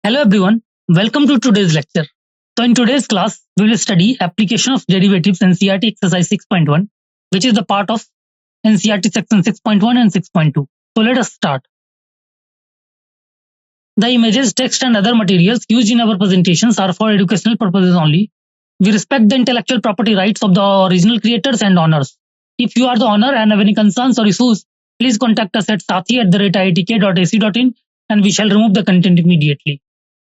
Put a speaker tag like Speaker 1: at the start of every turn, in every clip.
Speaker 1: Hello everyone, welcome to today's lecture. So in today's class, we will study application of derivatives NCERT exercise 6.1, which is the part of NCERT section 6.1 and 6.2. So let us start. The images, text and other materials used in our presentations are for educational purposes only. We respect the intellectual property rights of the original creators and owners. If you are the owner and have any concerns or issues, please contact us at sathi@iitk.ac.in and we shall remove the content immediately.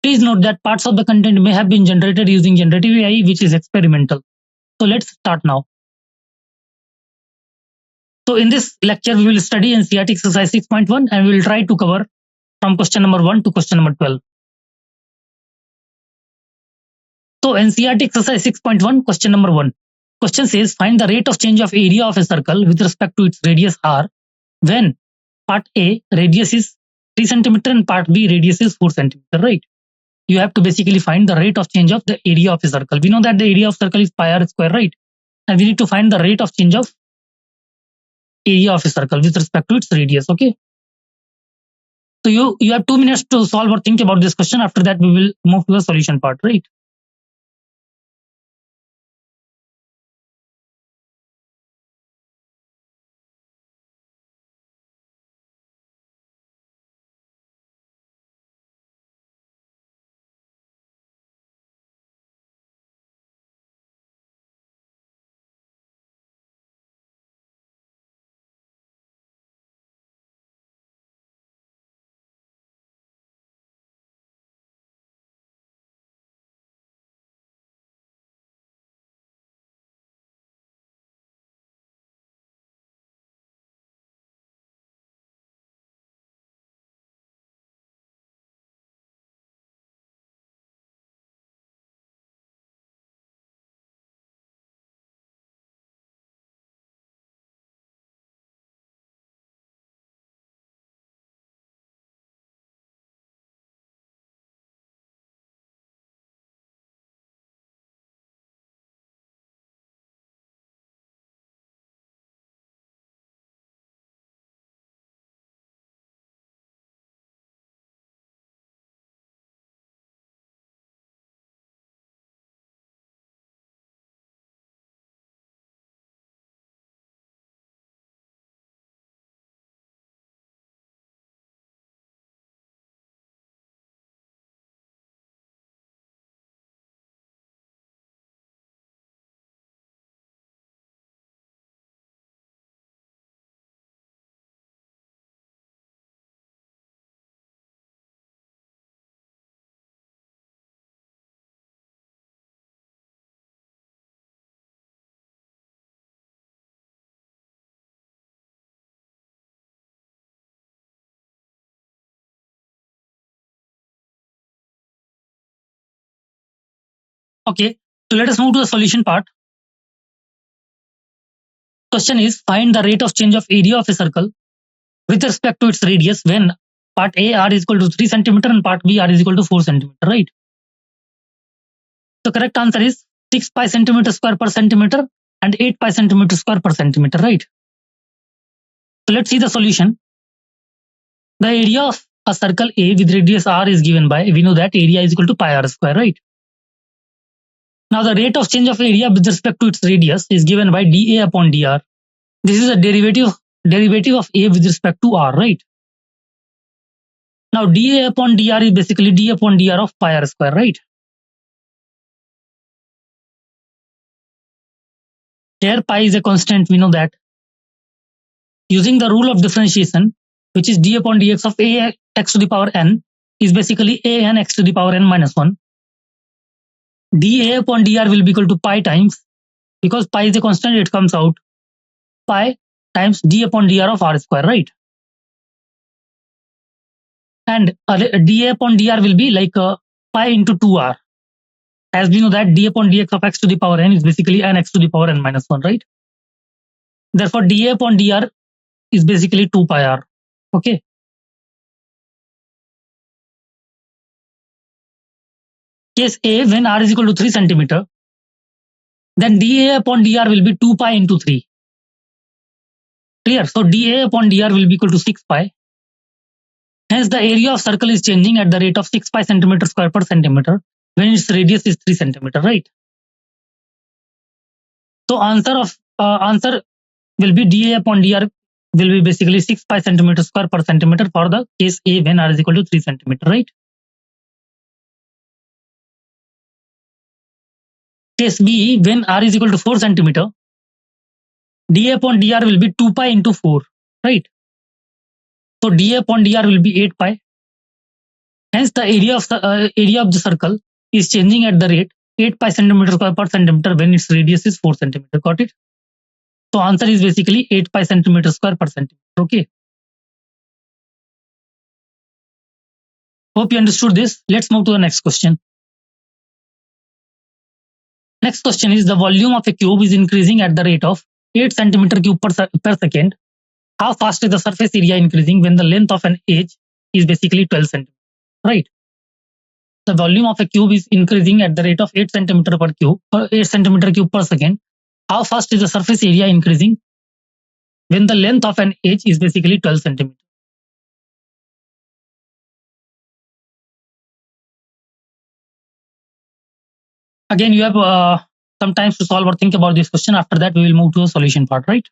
Speaker 1: Please note that parts of the content may have been generated using generative AI, which is experimental. So let's start now. So in this lecture, we will study NCERT exercise 6.1 and we will try to cover from question number 1 to question number 12. So NCERT exercise 6.1, question number 1. Question says, find the rate of change of area of a circle with respect to its radius r when part A radius is 3 centimeter and part B radius is 4 centimeter, right? You have to basically find the rate of change of the area of a circle. We know that the area of circle is pi r square, right? And we need to find the rate of change of area of a circle with respect to its radius. Okay. So you have 2 minutes to solve or think about this question. After that, we will move to the solution part, right? Okay. So let us move to the solution part. Question is, find the rate of change of area of a circle with respect to its radius when part A r is equal to 3 centimeter and part B r is equal to 4 centimeter, right? The correct answer is 6 pi centimeter square per centimeter and 8 pi centimeter square per centimeter, right? So let's see the solution. The area of a circle A with radius r is given by, we know that area is equal to pi r square, right? Now the rate of change of area with respect to its radius is given by dA upon dr. This is a derivative of A with respect to r, right? Now dA upon dr is basically d upon dr of pi r square, right? Here pi is a constant, we know that. Using the rule of differentiation, which is d upon dx of a x to the power n, is basically a n x to the power n minus 1. dA upon dr will be equal to pi times, because pi is a constant, it comes out pi times d upon dr of r square, right? And dA upon dr will be like pi into 2r. As we know that d upon dx of x to the power n is basically n x to the power n minus 1, right? Therefore, dA upon dr is basically 2 pi r. Okay. Case A, when r is equal to 3 centimeter, then dA upon dr will be 2 pi into 3. Clear? So dA upon dr will be equal to 6 pi. Hence, the area of circle is changing at the rate of 6 pi centimeter square per centimeter when its radius is 3 centimeter, right? So answer will be dA upon dr will be basically 6 pi centimeter square per centimeter for the case A when r is equal to 3 centimeter, right? Case B when r is equal to 4 centimeter, dA upon dr will be 2 pi into 4, right? So dA upon dr will be 8 pi. Hence, the area of the circle is changing at the rate 8 pi centimeter square per centimeter when its radius is 4 centimeter. Got it? So answer is basically 8 pi centimeter square per centimeter. Okay. Hope you understood this. Let's move to the next question. Next question is the volume of a cube is increasing at the rate of 8 centimeter cube per second. How fast is the surface area increasing when the length of an edge is basically 12 centimeter, right? The volume of a cube is increasing at the rate of 8 centimeter cube per second. How fast is the surface area increasing when the length of an edge is basically 12 centimeter? Again, you have some time to solve or think about this question. After that, we will move to the solution part, right?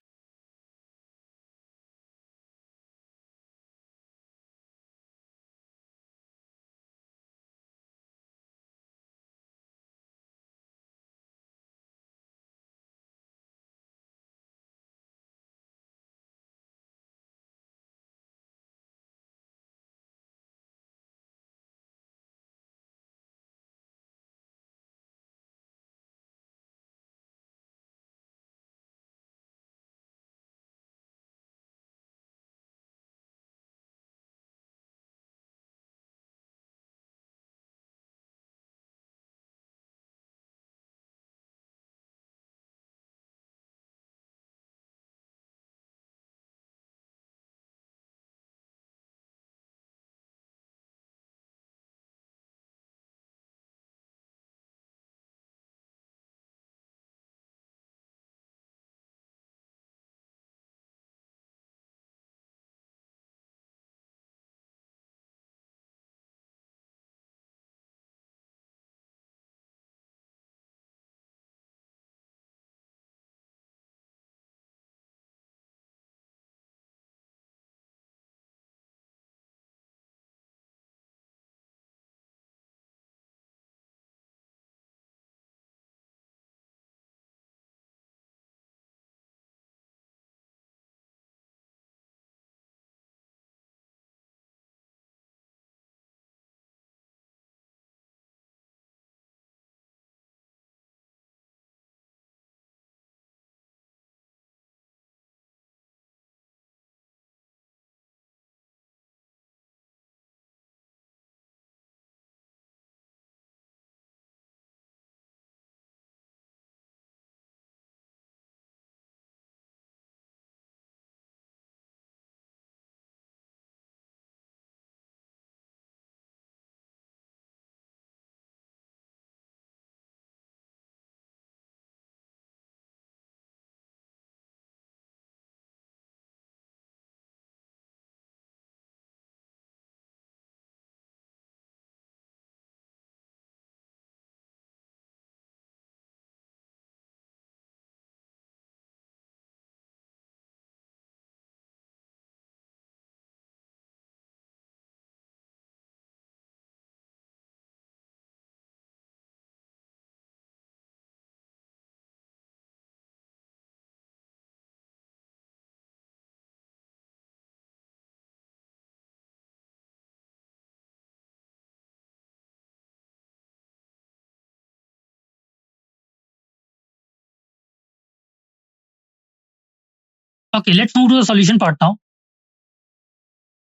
Speaker 1: Okay, let's move to the solution part now.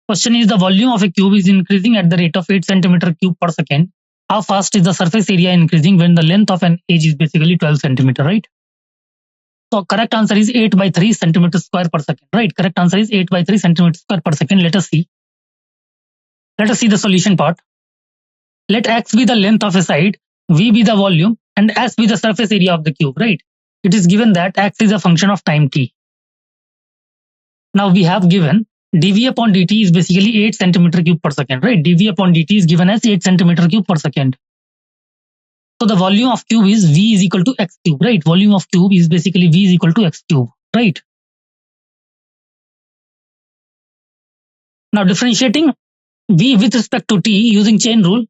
Speaker 1: Question is the volume of a cube is increasing at the rate of 8 centimeter cube per second. How fast is the surface area increasing when the length of an edge is basically 12 centimeter, right? So correct answer is 8 by 3 centimeter square per second, right? Correct answer is 8 by 3 centimeter square per second. Let us see. Let us see the solution part. Let x be the length of a side, v be the volume, and s be the surface area of the cube, right? It is given that x is a function of time t. Now we have given dV upon dt is basically 8 centimeter cube per second, right? dV upon dt is given as 8 centimeter cube per second. So the volume of cube is V is equal to x cube, right? Volume of cube is basically V is equal to x cube, right? Now differentiating V with respect to t using chain rule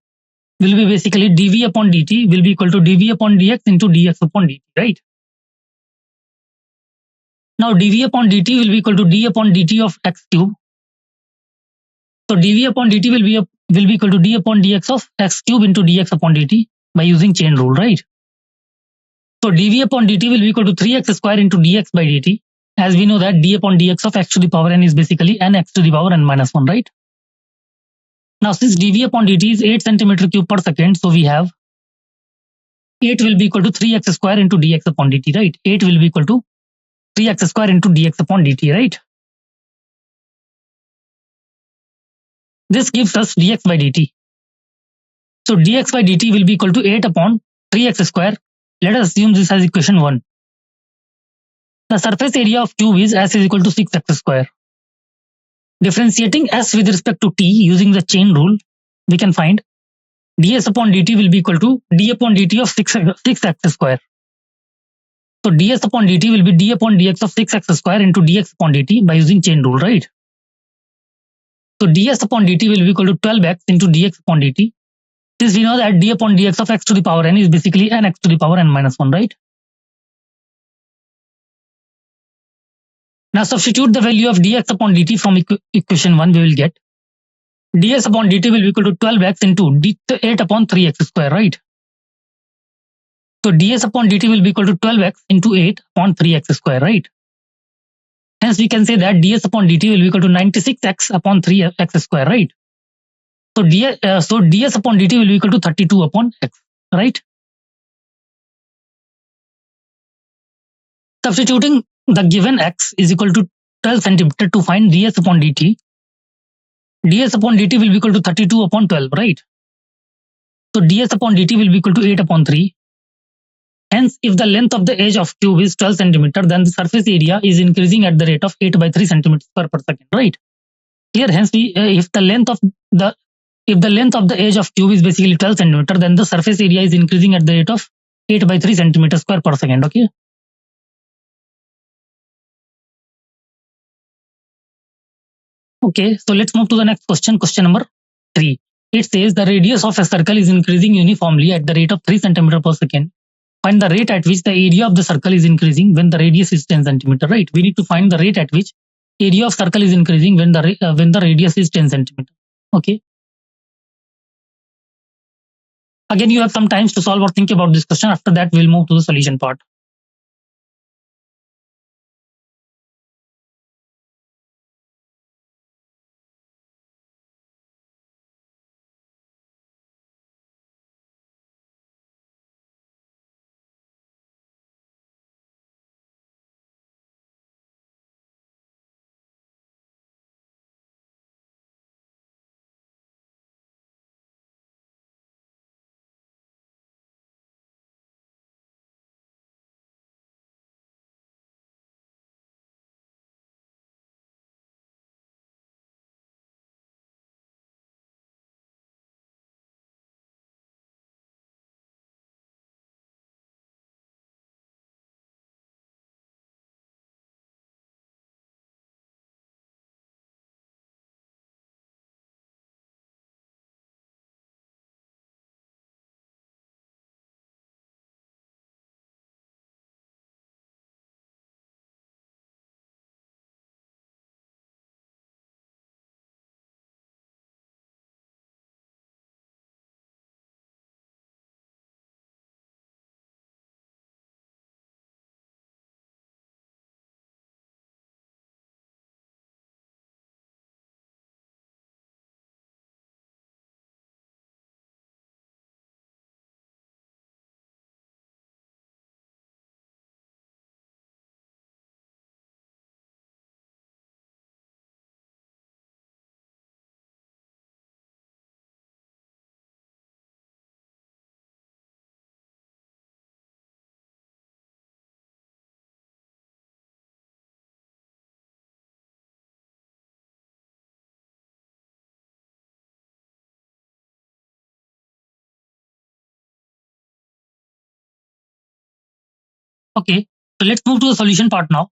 Speaker 1: will be basically dV upon dt will be equal to dV upon dx into dx upon dt, right? Now dV upon dt will be equal to d upon dt of x cube. So dV upon dt will be equal to d upon dx of x cube into dx upon dt by using chain rule, right? So dV upon dt will be equal to 3x square into dx by dt. As we know that d upon dx of x to the power n is basically n x to the power n minus 1, right? Now since dV upon dt is 8 centimeter cube per second, so we have 8 will be equal to 3x square into dx upon dt, right? 8 will be equal to 3x square into dx upon dt, right? This gives us dx by dt. So dx by dt will be equal to 8 upon 3x square. Let us assume this as equation 1. The surface area of cube is s is equal to 6x square. Differentiating s with respect to t using the chain rule, we can find ds upon dt will be equal to d upon dt of 6x square. So ds upon dt will be d upon dx of 6x square into dx upon dt by using chain rule, right? So ds upon dt will be equal to 12x into dx upon dt. Since we know that d upon dx of x to the power n is basically nx to the power n minus 1, right? Now substitute the value of dx upon dt from equation 1, we will get ds upon dt will be equal to 12x into 8 upon 3x square, right? So ds upon dt will be equal to 12x into 8 upon 3x square, right? Hence we can say that ds upon dt will be equal to 96x upon 3x square, right? So ds upon dt will be equal to 32 upon x, right? Substituting the given x is equal to 12 centimeter to find ds upon dt. ds upon dt will be equal to 32 upon 12, right? So ds upon dt will be equal to 8 upon 3. Hence, if the length of the edge of cube is 12 centimeter, then the surface area is increasing at the rate of 8 by 3 centimeters per second, right? Here, hence, if the length of the edge of cube is basically 12 centimeter, then the surface area is increasing at the rate of 8 by 3 centimeters square per second. Okay. Okay. So let's move to the next question. Question number 3. It says the radius of a circle is increasing uniformly at the rate of 3 centimeter per second. Find the rate at which the area of the circle is increasing when the radius is 10 centimeter, right? We need to find the rate at which area of circle is increasing when the radius is 10 centimeter. Okay. Again, you have some time to solve or think about this question. After that, we'll move to the solution part. Okay, so let's move to the solution part now.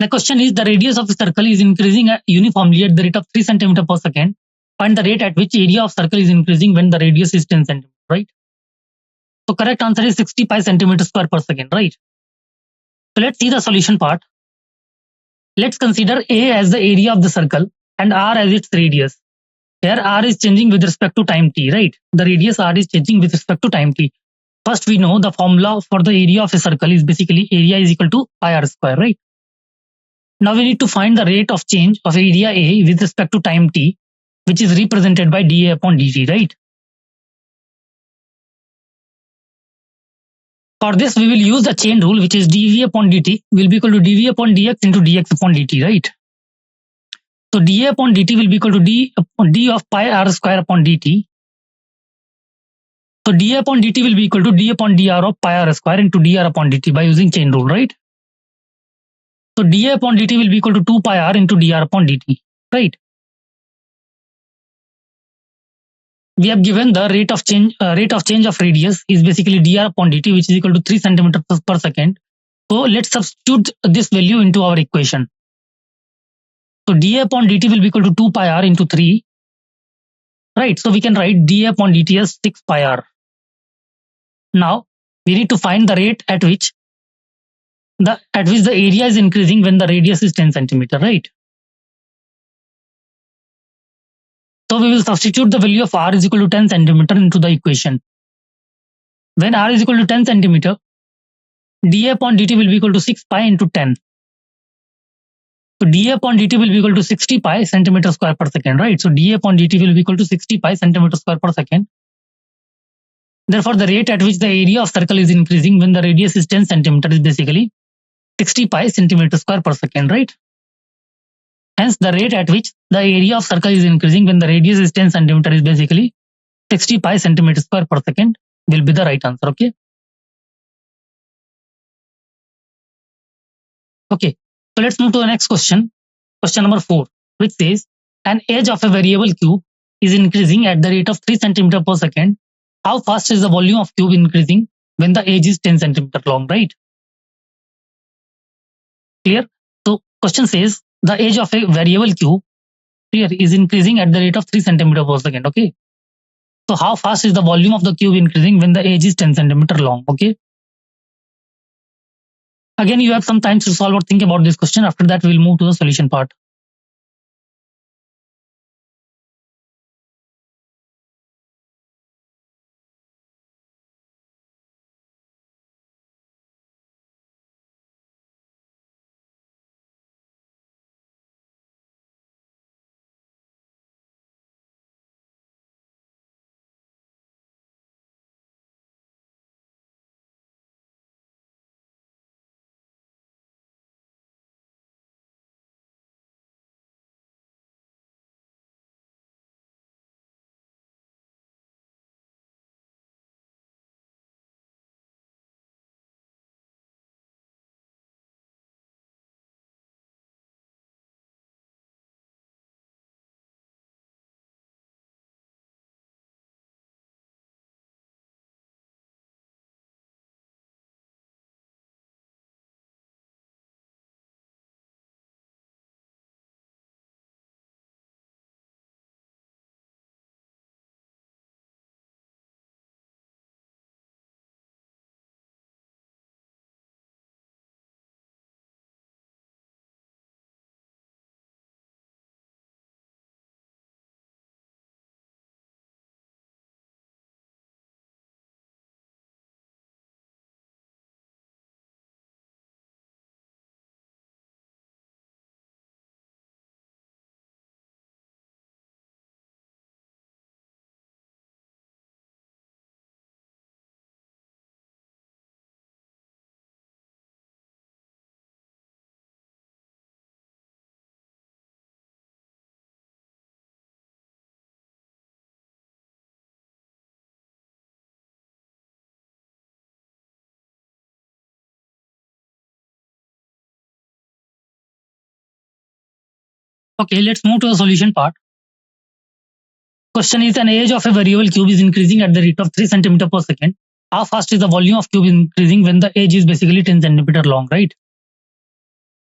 Speaker 1: The question is the radius of a circle is increasing uniformly at the rate of 3 centimeter per second. Find the rate at which area of circle is increasing when the radius is 10 centimeter, right? So correct answer is 60 pi centimeter square per second, right? So let's see the solution part. Let's consider A as the area of the circle and R as its radius. Here R is changing with respect to time t, right? The radius R is changing with respect to time t. First, we know the formula for the area of a circle is basically area is equal to pi r square, right? Now we need to find the rate of change of area A with respect to time t, which is represented by dA upon dt, right? For this, we will use the chain rule, which is dV upon dt will be equal to dV upon dx into dx upon dt, right? So dA upon dt will be equal to d of pi r square upon dt. So dA upon dt will be equal to d upon dr of pi r square into dr upon dt by using chain rule, right? So dA upon dt will be equal to 2 pi r into dr upon dt, right? We have given the rate of change of radius is basically dr upon dt, which is equal to 3 centimeter per second. So let's substitute this value into our equation. So dA upon dt will be equal to 2 pi r into 3, right? So we can write dA upon dt as 6 pi r. Now we need to find the rate at which the area is increasing when the radius is 10 centimeter, right? So we will substitute the value of r is equal to 10 centimeter into the equation. When r is equal to 10 centimeter, dA upon dt will be equal to 6 pi into 10. So dA upon dt will be equal to 60 pi centimeter square per second, right? So dA upon dt will be equal to 60 pi centimeter square per second. Therefore, the rate at which the area of circle is increasing when the radius is 10 centimeter is basically 60 pi centimeter square per second, right? Hence, the rate at which the area of circle is increasing when the radius is 10 centimeter is basically 60 pi centimeter square per second will be the right answer, okay? Okay, so let's move to the next question. Question number 4, which says an edge of a variable cube is increasing at the rate of 3 centimeter per second. How fast is the volume of cube increasing when the edge is 10 centimeter long, right? Clear? So question says the edge of a variable cube here is increasing at the rate of 3 centimeter per second, okay? So how fast is the volume of the cube increasing when the edge is 10 centimeter long, okay? Again, you have some time to solve or think about this question. After that, we will move to the solution part. Okay, let's move to the solution part. Question is an edge of a variable cube is increasing at the rate of 3 centimeter per second. how fast is the volume of cube increasing when the edge is basically 10 centimeter long, right?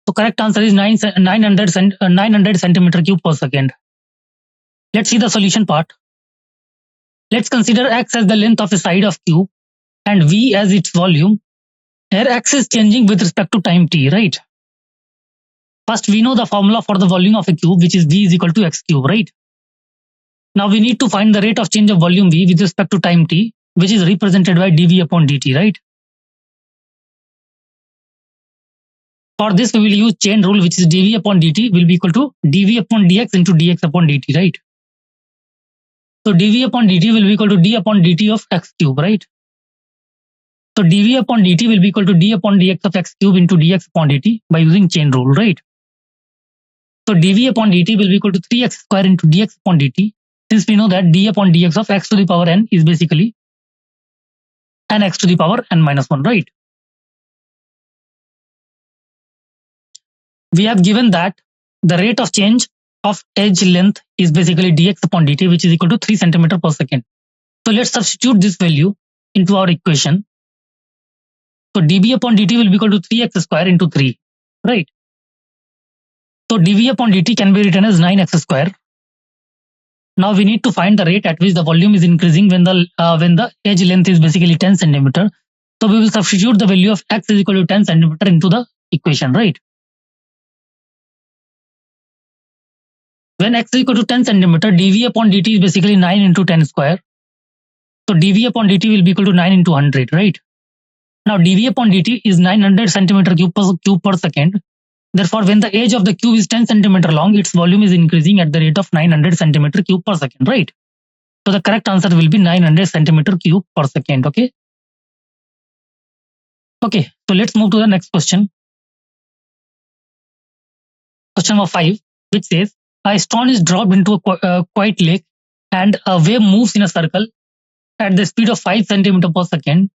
Speaker 1: So correct answer is 900 centimeter cube per second. Let's see the solution part. Let's consider x as the length of a side of cube and v as its volume. Here x is changing with respect to time t, right? First, we know the formula for the volume of a cube, which is v is equal to x cube, right? Now we need to find the rate of change of volume v with respect to time t, which is represented by dv upon dt, right? For this, we will use chain rule, which is dv upon dt will be equal to dv upon dx into dx upon dt, right? So dv upon dt will be equal to d upon dt of x cube, right? So dv upon dt will be equal to d upon dx of x cube into dx upon dt by using chain rule, right? So dv upon dt will be equal to 3x square into dx upon dt, since we know that d upon dx of x to the power n is basically n x to the power n minus 1, right? We have given that the rate of change of edge length is basically dx upon dt, which is equal to 3 centimeter per second. So let's substitute this value into our equation. So dv upon dt will be equal to 3x square into 3, right? So dv upon dt can be written as 9x square. Now we need to find the rate at which the volume is increasing when the edge length is basically 10 centimeter. So we will substitute the value of x is equal to 10 centimeter into the equation, right? When x is equal to 10 centimeter, dv upon dt is basically 9 into 10 square. So dv upon dt will be equal to 9 into 100, right? Now dv upon dt is 900 centimeter cube per second. Therefore, when the edge of the cube is 10 centimeter long, its volume is increasing at the rate of 900 centimeter cube per second, right? So the correct answer will be 900 centimeter cube per second, okay? Okay, so let's move to the next question. Question number 5, which says, a stone is dropped into a quiet lake and a wave moves in a circle at the speed of 5 centimeter per second.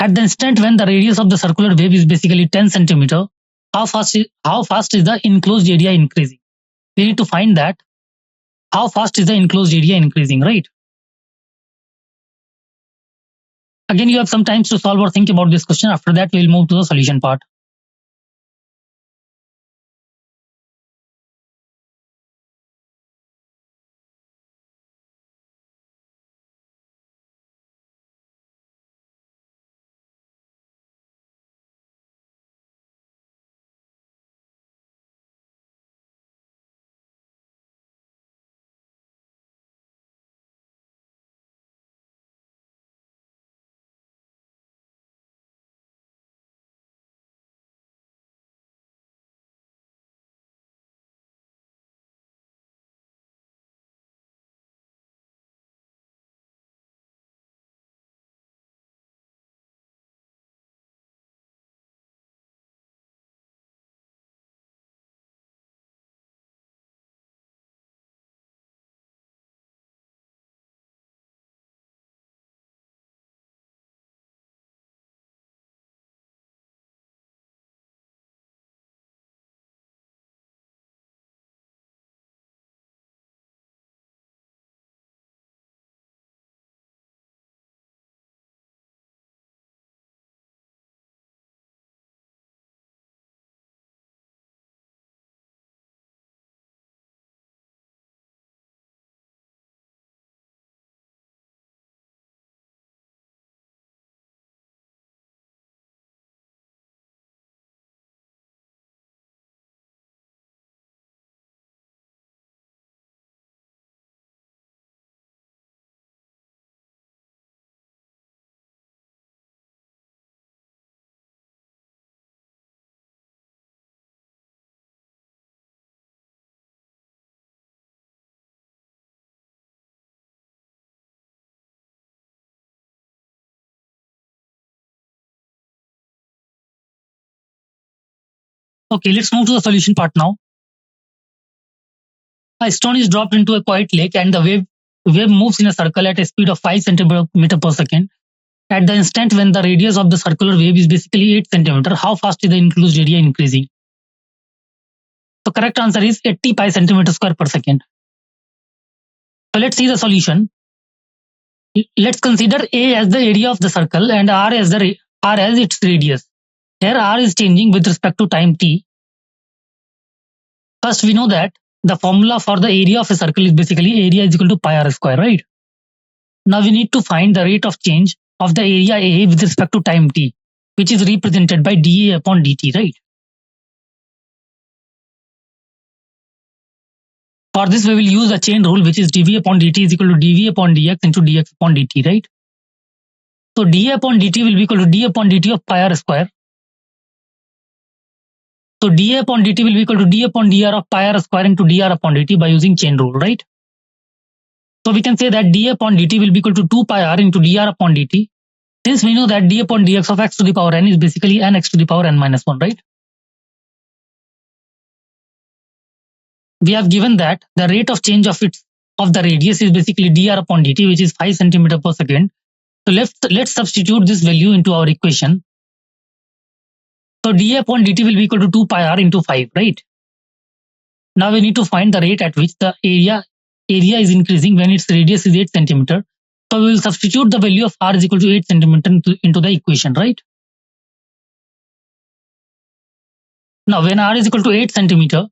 Speaker 1: At the instant when the radius of the circular wave is basically 10 centimeter, how fast is the enclosed area increasing? We need to find that how fast is the enclosed area increasing, right? Again, you have some time to solve or think about this question. After that, we'll move to the solution part. Okay, let's move to the solution part now. A stone is dropped into a quiet lake and the wave moves in a circle at a speed of 5 centimeter per second. At the instant when the radius of the circular wave is basically 8 centimeter, how fast is the enclosed area increasing? The correct answer is 80 pi centimeter square per second. So let's see the solution. Let's consider A as the area of the circle and R as its radius. Here R is changing with respect to time t. First, we know that the formula for the area of a circle is basically area is equal to pi r square, right? Now we need to find the rate of change of the area A with respect to time t, which is represented by dA upon dt, right? For this, we will use a chain rule, which is dv upon dt is equal to dv upon dx into dx upon dt, right? So dA upon dt will be equal to d upon dt of pi r square. So dA upon dt will be equal to d upon dr of pi r square into dr upon dt by using chain rule, right? So we can say that dA upon dt will be equal to 2 pi r into dr upon dt. Since we know that d upon dx of x to the power n is basically n x to the power n minus 1, right? We have given that the rate of change of the radius is basically dr upon dt, which is 5 centimeter per second. So let's substitute this value into our equation. So dA upon dt will be equal to 2 pi r into 5, right? Now we need to find the rate at which the area is increasing when its radius is 8 centimeter. So we will substitute the value of r is equal to 8 centimeter into the equation, right? Now when r is equal to 8 centimeter,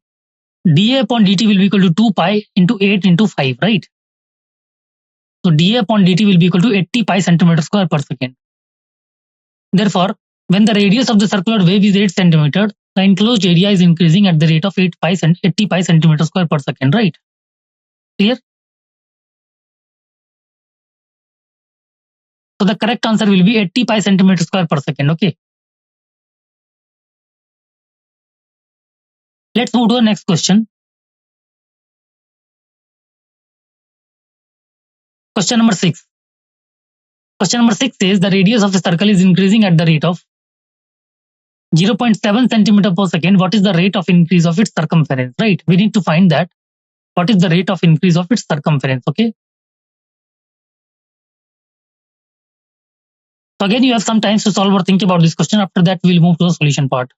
Speaker 1: dA upon dt will be equal to 2 pi into 8 into 5, right? So dA upon dt will be equal to 80 pi centimeter square per second. Therefore, when the radius of the circular wave is 8 centimeter, the enclosed area is increasing at the rate of 80 pi centimeter square per second, right? Clear? So the correct answer will be 80 pi centimeter square per second, okay? Let's move to the next question. Question number 6. Question number 6 says the radius of a circle is increasing at the rate of 0.7 centimeter per second. What is the rate of increase of its circumference, right? We need to find that. What is the rate of increase of its circumference, okay? So again, you have some time to solve or think about this question. After that, we'll move to the solution part.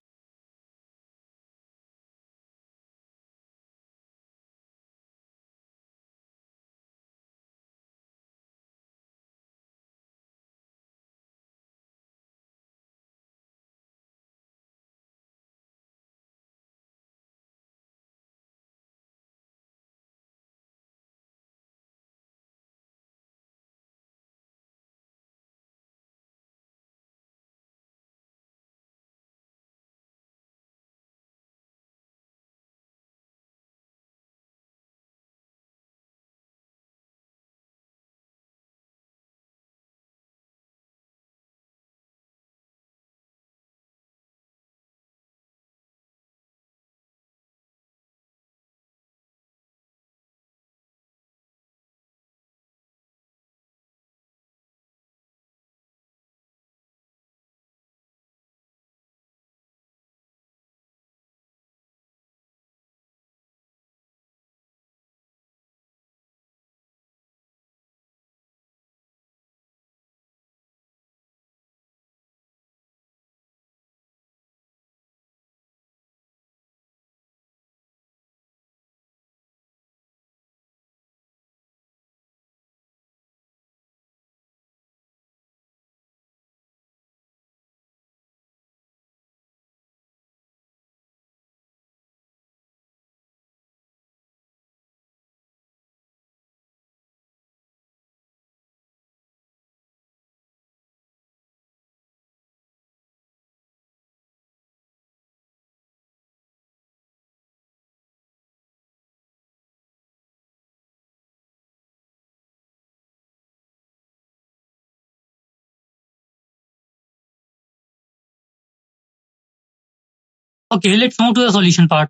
Speaker 1: Okay, let's move to the solution part.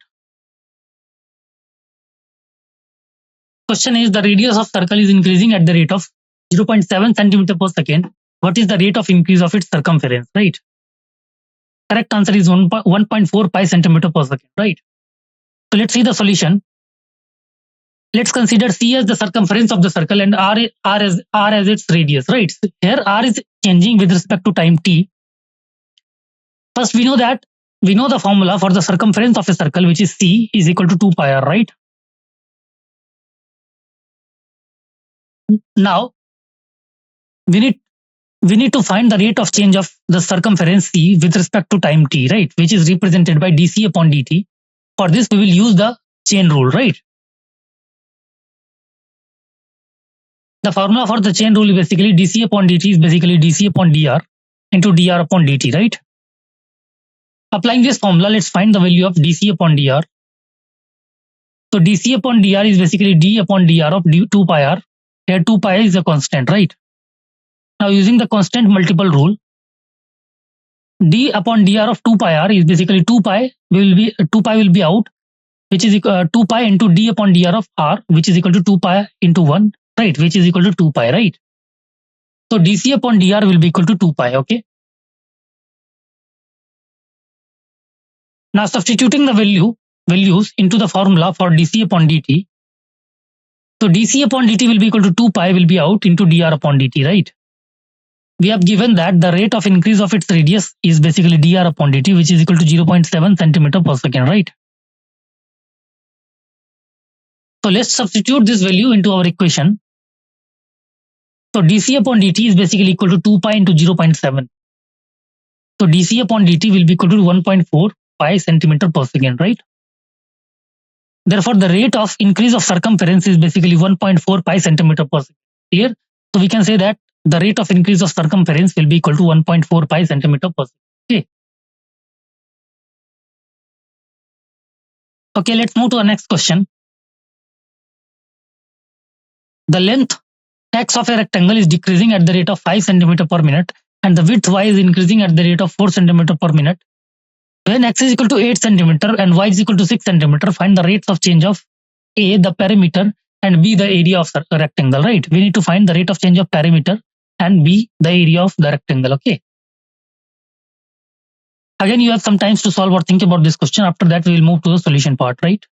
Speaker 1: Question is the radius of circle is increasing at the rate of 0.7 centimeter per second. What is the rate of increase of its circumference, right? Correct answer is 1.4 pi centimeter per second, right? So let's see the solution. Let's consider C as the circumference of the circle and R as its radius, right? So here R is changing with respect to time t. First, we know the formula for the circumference of a circle, which is C is equal to 2 pi r, right? Now, we need we need to find the rate of change of the circumference C with respect to time t, right, which is represented by dc upon dt. For this, we will use the chain rule, right? The formula for the chain rule is basically dc upon dt is basically dc upon dr into dr upon dt, right? Applying this formula, let's find the value of dc upon dr. So dc upon dr is basically d upon dr of 2 pi r. Here 2 pi is a constant, right? Now using the constant multiple rule, d upon dr of 2 pi r is basically 2 pi will be out, which is 2 pi into d upon dr of r, which is equal to 2 pi into 1, right, which is equal to 2 pi, right? So dc upon dr will be equal to 2 pi, okay? Now substituting the values into the formula for dc upon dt. So dc upon dt will be equal to 2 pi will be out into dr upon dt, right? We have given that the rate of increase of its radius is basically dr upon dt, which is equal to 0.7 centimeter per second, right? So let's substitute this value into our equation. So dc upon dt is basically equal to 2 pi into 0.7. So dc upon dt will be equal to 1.4 pi centimeter per second, right? Therefore, the rate of increase of circumference is basically 1.4 pi centimeter per second. Clear? So we can say that the rate of increase of circumference will be equal to 1.4 pi centimeter per second. Okay. Okay, let's move to the next question. The length x of a rectangle is decreasing at the rate of 5 centimeter per minute and the width y is increasing at the rate of 4 centimeter per minute. When x is equal to 8 centimeter and y is equal to 6 centimeter, find the rates of change of A, the perimeter, and B, the area of the rectangle, right? We need to find the rate of change of perimeter and B, the area of the rectangle, okay? Again, you have some time to solve or think about this question. After that, we will move to the solution part, right?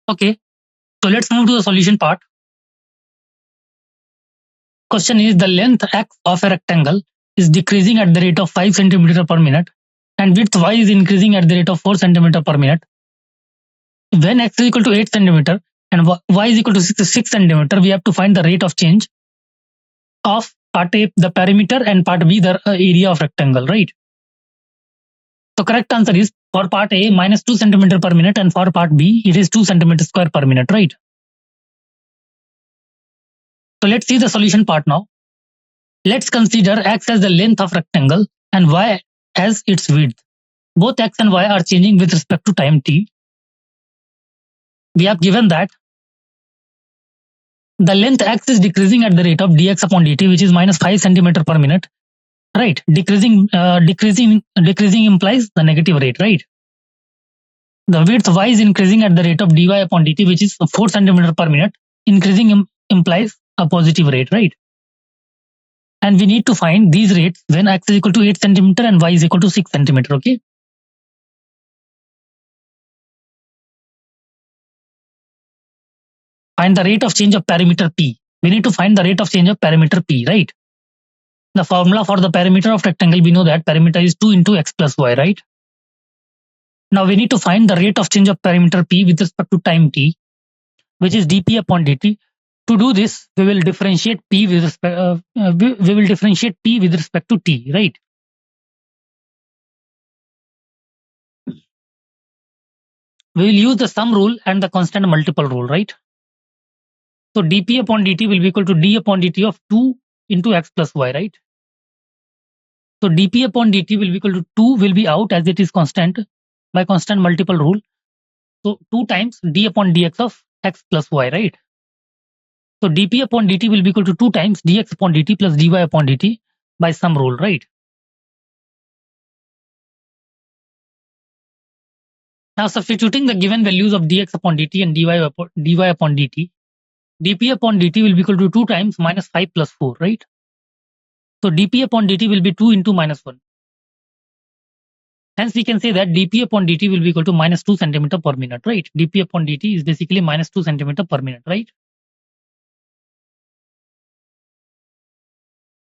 Speaker 1: Okay, so let's move to the solution part. Question is the length x of a rectangle is decreasing at the rate of 5 centimeter per minute and width y is increasing at the rate of 4 centimeter per minute. When x is equal to 8 centimeter and y is equal to 6 centimeter, we have to find the rate of change of part A, the perimeter, and part B, the area of rectangle, right? So correct answer is for part A minus 2 centimeter per minute and for part B it is 2 centimeter square per minute, right? So let's see the solution part now. Let's consider x as the length of rectangle and y as its width. Both x and y are changing with respect to time t. We have given that the length x is decreasing at the rate of dx upon dt, which is minus 5 centimeter per minute, right? Decreasing implies the negative rate, right? The width y is increasing at the rate of dy upon dt, which is 4 centimeter per minute. Increasing implies a positive rate, right? And we need to find these rates when x is equal to 8 centimeter and y is equal to 6 centimeter, okay? Find the rate of change of perimeter P. We need to find the rate of change of perimeter P, right? The formula for the perimeter of rectangle, we know that perimeter is 2 into x plus y, right? Now we need to find the rate of change of perimeter P with respect to time t, which is dp upon dt. To do this, we will differentiate P with respect to t, right? We will use the sum rule and the constant multiple rule, right? So dp upon dt will be equal to d upon dt of 2 into x plus y, right? So dp upon dt will be equal to 2 will be out as it is constant by constant multiple rule. So 2 times d upon dx of x plus y, right? So dp upon dt will be equal to 2 times dx upon dt plus dy upon dt by some rule, right? Now substituting the given values of dx upon dt and dy upon dt, dp upon dt will be equal to 2 times minus 5 plus 4, right? So dp upon dt will be 2 into minus 1. Hence we can say that dp upon dt will be equal to minus 2 centimeter per minute, right? dp upon dt is basically minus 2 centimeter per minute, right?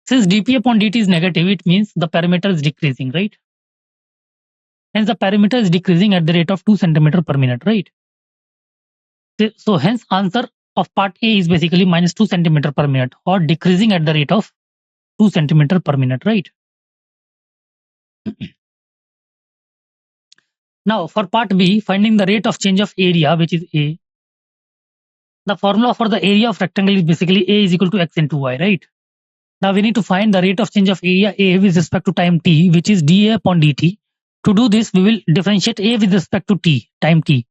Speaker 1: Since dp upon dt is negative, it means the perimeter is decreasing, right? Hence the perimeter is decreasing at the rate of 2 centimeter per minute, right? So hence answer of part A is basically minus 2 centimeter per minute or decreasing at the rate of 2 centimeter per minute, right? Now for part B, finding the rate of change of area, which is A. The formula for the area of rectangle is basically A is equal to x into y, right? Now we need to find the rate of change of area A with respect to time t, which is dA upon dt. To do this, we will differentiate A with respect to t, time t.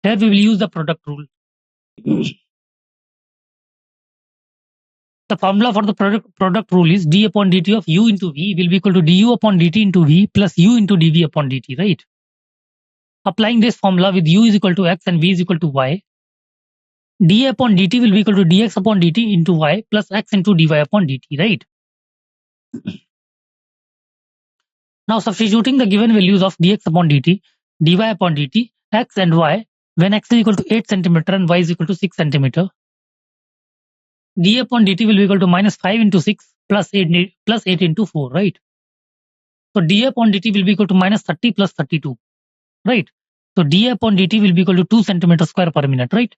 Speaker 1: Here we will use the product rule. The formula for the product rule is d upon dt of u into v will be equal to du upon dt into v plus u into dv upon dt, right? Applying this formula with u is equal to x and v is equal to y, dA upon dt will be equal to dx upon dt into y plus x into dy upon dt, right? Now substituting the given values of dx upon dt, dy upon dt, x and y when x is equal to 8 centimeter and y is equal to 6 centimeter, d upon dt will be equal to minus 5 into 6 plus 8 into 4, right? So d upon dt will be equal to minus 30 plus 32, right? So d upon dt will be equal to 2 centimeter square per minute, right?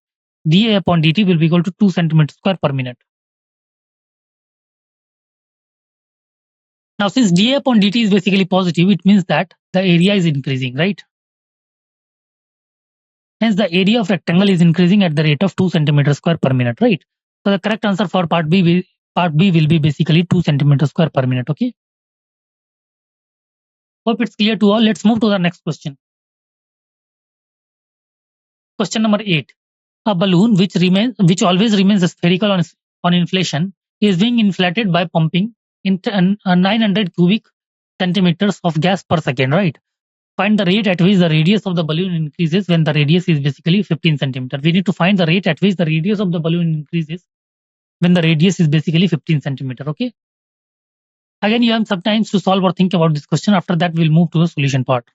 Speaker 1: dA upon dt will be equal to 2 centimeter square per minute. Now since dA upon dt is basically positive, it means that the area is increasing, right? Hence the area of rectangle is increasing at the rate of 2 centimeter square per minute, right? So the correct answer for part B will be basically 2 centimeter square per minute, okay? Hope it's clear to all. Let's move to the next question. Question number 8. A balloon which always remains spherical on inflation is being inflated by pumping in 900 cubic centimeters of gas per second, right? Find the rate at which the radius of the balloon increases when the radius is basically 15 centimeter. We need to find the rate at which the radius of the balloon increases when the radius is basically 15 centimeter, okay? Again, you have some time to solve or think about this question. After that, we'll move to the solution part.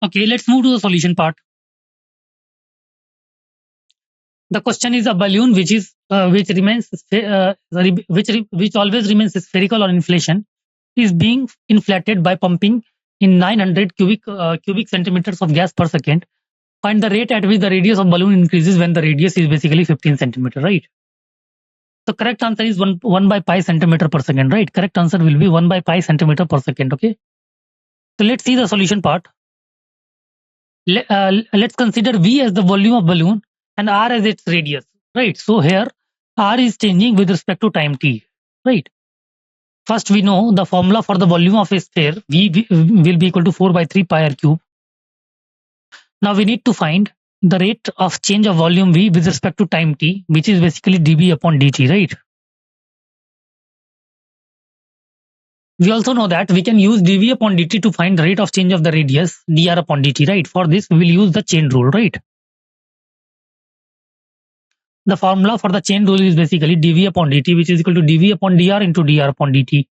Speaker 1: Okay, let's move to the solution part. The question is a balloon which remains which always remains spherical on inflation is being inflated by pumping in 900 cubic centimeters of gas per second. Find the rate at which the radius of balloon increases when the radius is basically 15 centimeter, right? The correct answer is 1 by pi centimeter per second, right? Correct answer will be 1 by pi centimeter per second, okay? So let's see the solution part. Let's consider V as the volume of balloon and R as its radius, right? So here R is changing with respect to time t, right? First, we know the formula for the volume of a sphere V will be equal to 4 by 3 pi r cube. Now we need to find the rate of change of volume V with respect to time t, which is basically dV upon dt, right? We also know that we can use dV upon dt to find the rate of change of the radius dr upon dt, right? For this, we will use the chain rule, right? The formula for the chain rule is basically dV upon dt, which is equal to dV upon dr into dr upon dt.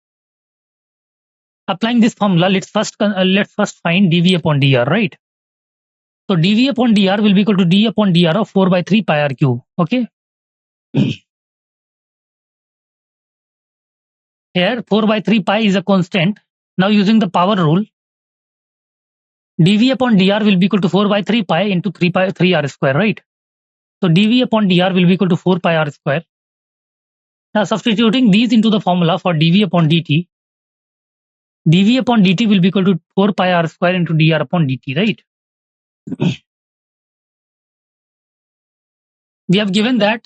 Speaker 1: Applying this formula, let's first find dV upon dr, right? So dV upon dr will be equal to d upon dr of 4 by 3 pi r cube. Okay. Here 4 by 3 pi is a constant. Now using the power rule, dV upon dr will be equal to 4 by 3 pi into 3 r square, right? So dV upon dr will be equal to 4 pi r square. Now substituting these into the formula for dV upon dt, dV upon dt will be equal to 4 pi r square into dr upon dt, right? We have given that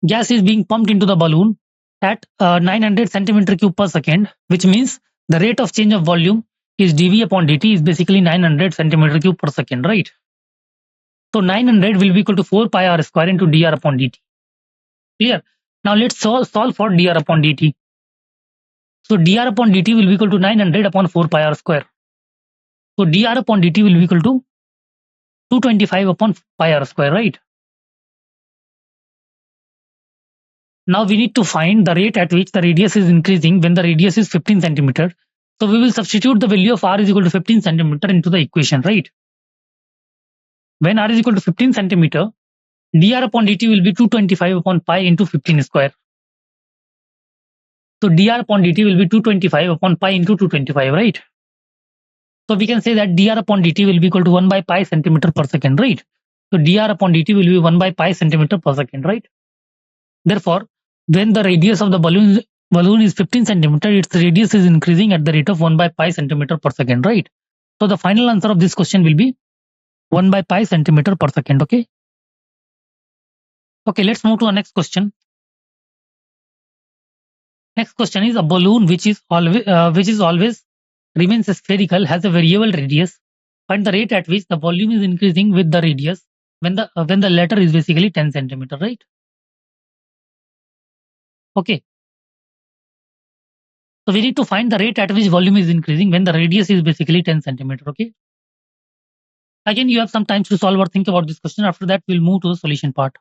Speaker 1: gas is being pumped into the balloon at 900 centimeter cube per second, which means the rate of change of volume is dV upon dt is basically 900 centimeter cube per second, right? So 900 will be equal to 4 pi r square into dr upon dt. Clear? Now let's solve for dr upon dt. So dr upon dt will be equal to 900 upon 4 pi r square. So dr upon dt will be equal to 225 upon pi r square, right? Now we need to find the rate at which the radius is increasing when the radius is 15 centimeter. So we will substitute the value of r is equal to 15 centimeter into the equation, right? When r is equal to 15 centimeter, dr upon dt will be 225 upon pi into 15 square. So dr upon dt will be 225 upon pi into 225, right? So we can say that dr upon dt will be equal to 1 by pi centimeter per second, right? So dr upon dt will be 1 by pi centimeter per second, right? Therefore, when the radius of the balloon is 15 centimeter, its radius is increasing at the rate of 1 by pi centimeter per second, right? So the final answer of this question will be 1 by pi centimeter per second, okay? Okay, let's move to the next question. Next question is a balloon which is always remains spherical, has a variable radius. Find the rate at which the volume is increasing with the radius when the latter is basically 10 centimeter, right? Okay. So we need to find the rate at which volume is increasing when the radius is basically 10 centimeter, okay? Again, you have some time to solve or think about this question. After that, we'll move to the solution part.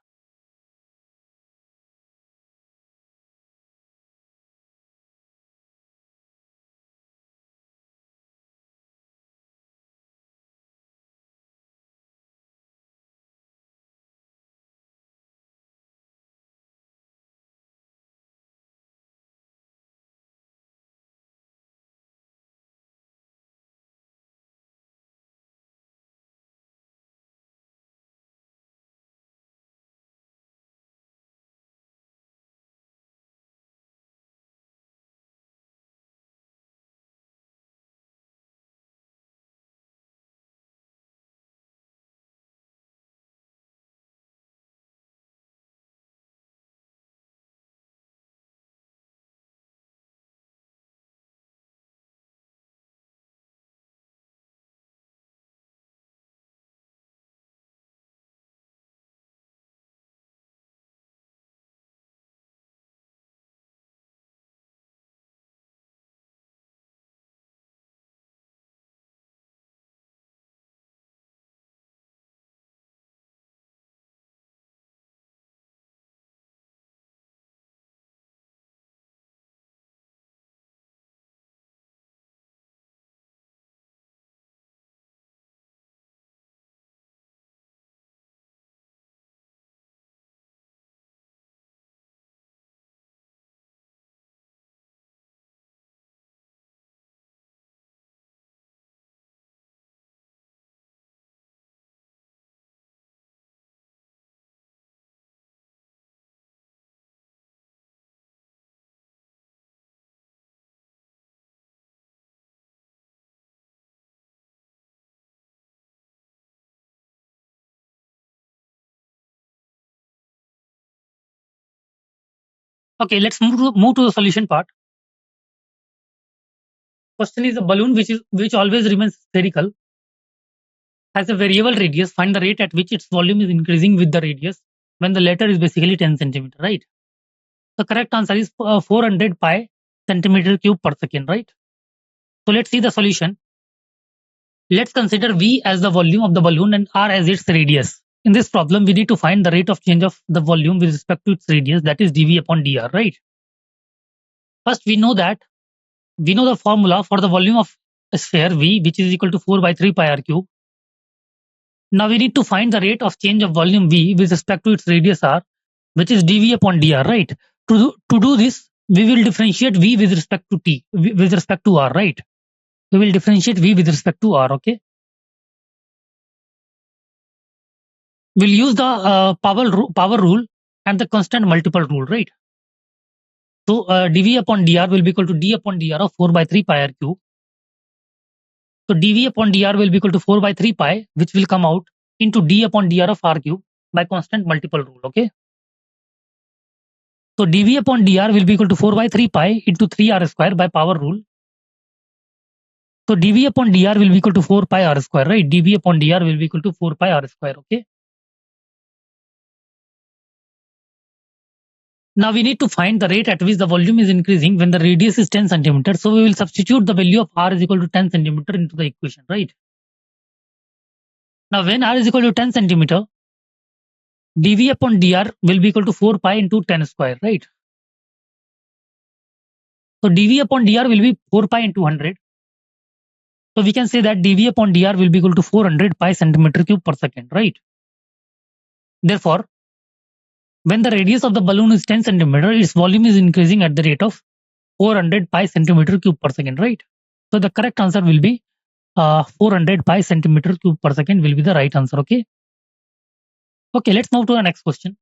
Speaker 1: Okay, let's move to the solution part. Question is a balloon which always remains spherical has a variable radius. Find the rate at which its volume is increasing with the radius when the latter is basically 10 centimeter, right? The correct answer is 400 pi centimeter cube per second, right? So let's see the solution. Let's consider V as the volume of the balloon and R as its radius. In this problem, we need to find the rate of change of the volume with respect to its radius, that is dV upon dr, right? First, we know the formula for the volume of a sphere V, which is equal to 4 by 3 pi r cube. Now we need to find the rate of change of volume V with respect to its radius r, which is dV upon dr, right? To do this, we will differentiate V with respect to t, with respect to r, right? We will differentiate V with respect to r, okay? We'll use the power rule and the constant multiple rule, right? So dV upon dr will be equal to d upon dr of 4 by 3 pi r cube. So dV upon dr will be equal to 4 by 3 pi, which will come out into d upon dr of r cube by constant multiple rule, okay? So dV upon dr will be equal to 4 by 3 pi into 3r square by power rule. So dV upon dr will be equal to 4 pi r square, right? dV upon dr will be equal to 4 pi r square, okay? Now we need to find the rate at which the volume is increasing when the radius is 10 centimeter. So we will substitute the value of r is equal to 10 centimeter into the equation, right? Now when r is equal to 10 centimeter, dV upon dr will be equal to 4 pi into 10 square, right? So dV upon dr will be 4 pi into 100. So we can say that dV upon dr will be equal to 400 pi centimeter cube per second, right? Therefore, when the radius of the balloon is 10 centimeter, its volume is increasing at the rate of 400 pi centimeter cube per second, right? So the correct answer will be 400 pi centimeter cube per second will be the right answer, okay? Okay, let's move to the next question.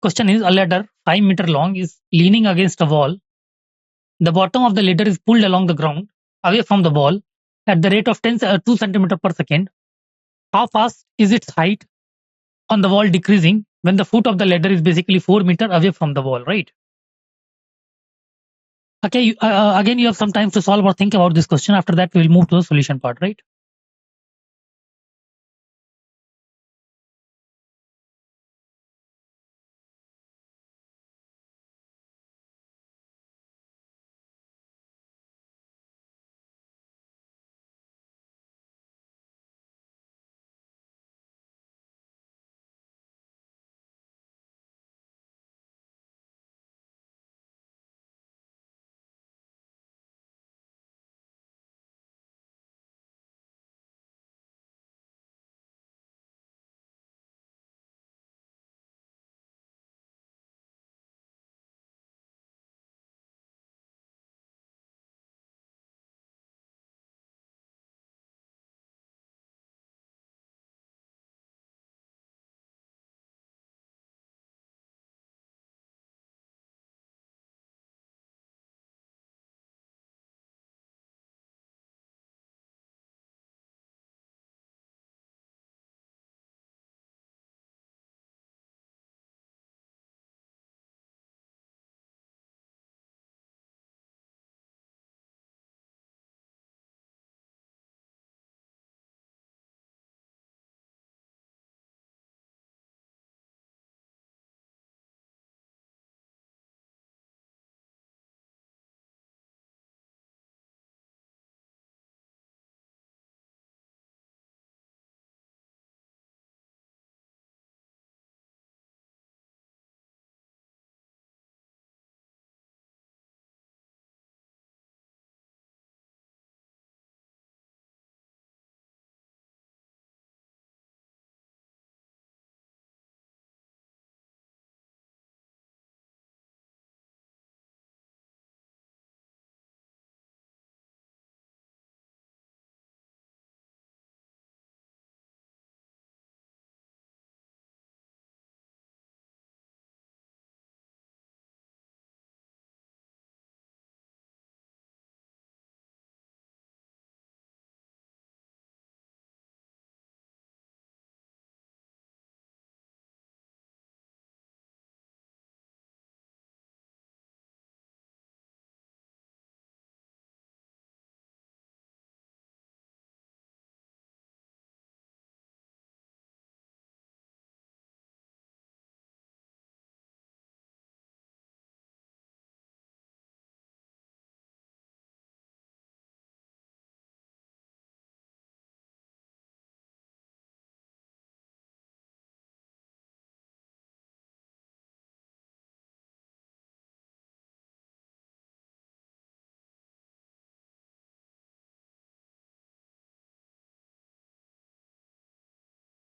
Speaker 1: Question is a ladder 5 meter long is leaning against a wall. The bottom of the ladder is pulled along the ground away from the wall at the rate of 2 centimeter per second. How fast is its height on the wall decreasing when the foot of the ladder is basically 4 meter away from the wall, right? Okay, again, you have some time to solve or think about this question. After that, we will move to the solution part, right?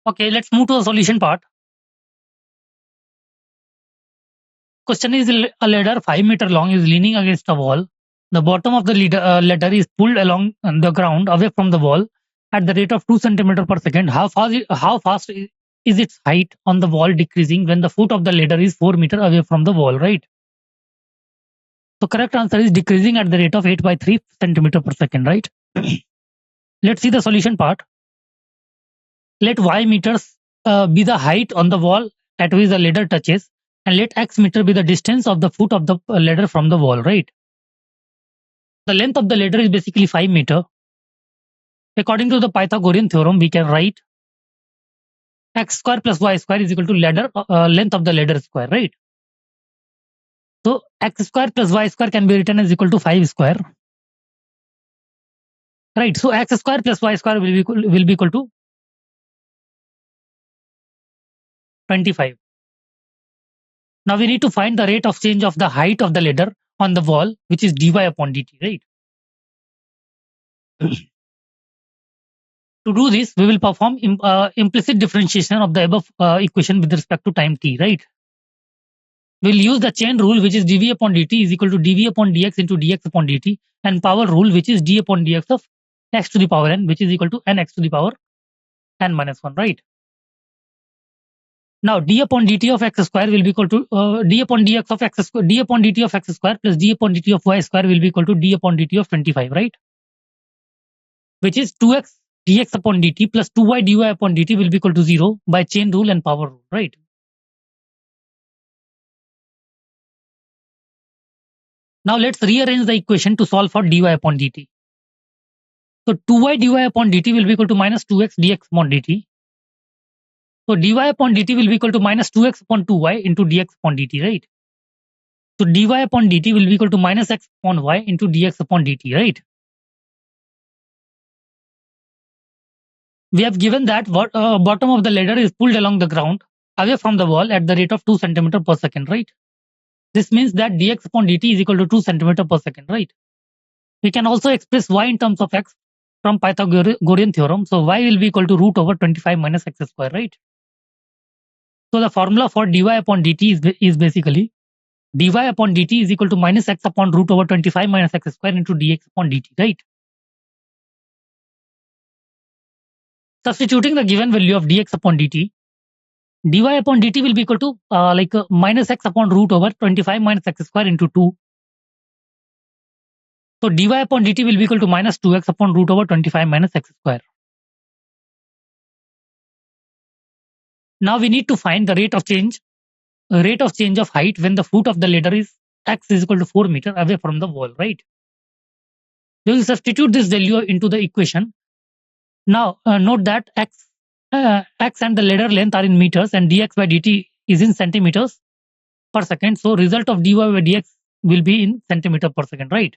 Speaker 1: Okay, let's move to the solution part. Question is a ladder 5 meter long is leaning against a wall. The bottom of the ladder is pulled along the ground away from the wall at the rate of 2 centimeter per second. How fast is its height on the wall decreasing when the foot of the ladder is 4 meter away from the wall, right? So correct answer is decreasing at the rate of 8 by 3 centimeter per second, right? Let's see the solution part. Let y meters be the height on the wall at which the ladder touches, and let x meter be the distance of the foot of the ladder from the wall, right? The length of the ladder is basically 5 meter. According to the Pythagorean theorem, we can write x square plus y square is equal to length of the ladder square, right? So x square plus y square can be written as equal to 5 square, right? So x square plus y square will be equal to 25. Now we need to find the rate of change of the height of the ladder on the wall, which is dy upon dt, right? To do this, we will perform implicit differentiation of the above equation with respect to time t, right? We'll use the chain rule, which is dv upon dt is equal to dv upon dx into dx upon dt, and power rule, which is d upon dx of x to the power n, which is equal to nx to the power n minus 1, right? Now d upon dt of x square will be equal to d upon dx of x square, d upon dt of x square plus d upon dt of y square will be equal to d upon dt of 25, right? Which is 2x dx upon dt plus 2y dy upon dt will be equal to 0 by chain rule and power rule, right? Now let's rearrange the equation to solve for dy upon dt. So 2y dy upon dt will be equal to minus 2x dx upon dt. So dy upon dt will be equal to minus 2x upon 2y into dx upon dt, right? So dy upon dt will be equal to minus x upon y into dx upon dt, right? We have given that bottom of the ladder is pulled along the ground away from the wall at the rate of 2 centimeter per second, right? This means that dx upon dt is equal to 2 centimeter per second, right? We can also express y in terms of x from Pythagorean theorem. So y will be equal to root over 25 minus x square, right? So the formula for dy upon dt is basically dy upon dt is equal to minus x upon root over 25 minus x square into dx upon dt, right? Substituting the given value of dx upon dt, dy upon dt will be equal to minus x upon root over 25 minus x square into 2. So dy upon dt will be equal to minus 2x upon root over 25 minus x square. Now we need to find the rate of change of height when the foot of the ladder is x is equal to 4 meter away from the wall, right? We will substitute this value into the equation. Now note that x and the ladder length are in meters and dx by dt is in centimeters per second. So result of dy by dx will be in centimeter per second, right?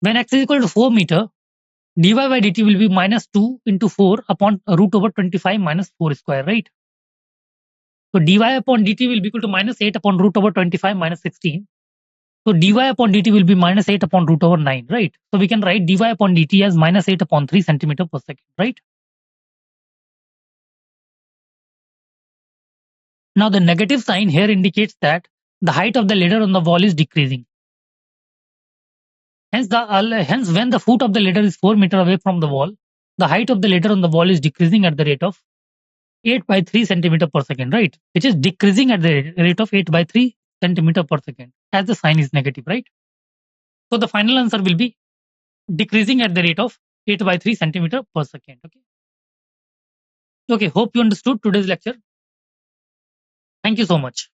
Speaker 1: When x is equal to 4 meter, dy by dt will be minus 2 into 4 upon root over 25 minus 4 square, right? So dy upon dt will be equal to minus 8 upon root over 25 minus 16. So dy upon dt will be minus 8 upon root over 9, right? So we can write dy upon dt as minus 8 upon 3 centimeter per second, right? Now the negative sign here indicates that the height of the ladder on the wall is decreasing. Hence when the foot of the ladder is 4 meter away from the wall, the height of the ladder on the wall is decreasing at the rate of 8 by 3 centimeter per second, right? Which is decreasing at the rate of 8 by 3 centimeter per second as the sign is negative, right? So the final answer will be decreasing at the rate of 8 by 3 centimeter per second. Okay, hope you understood today's lecture. Thank you so much.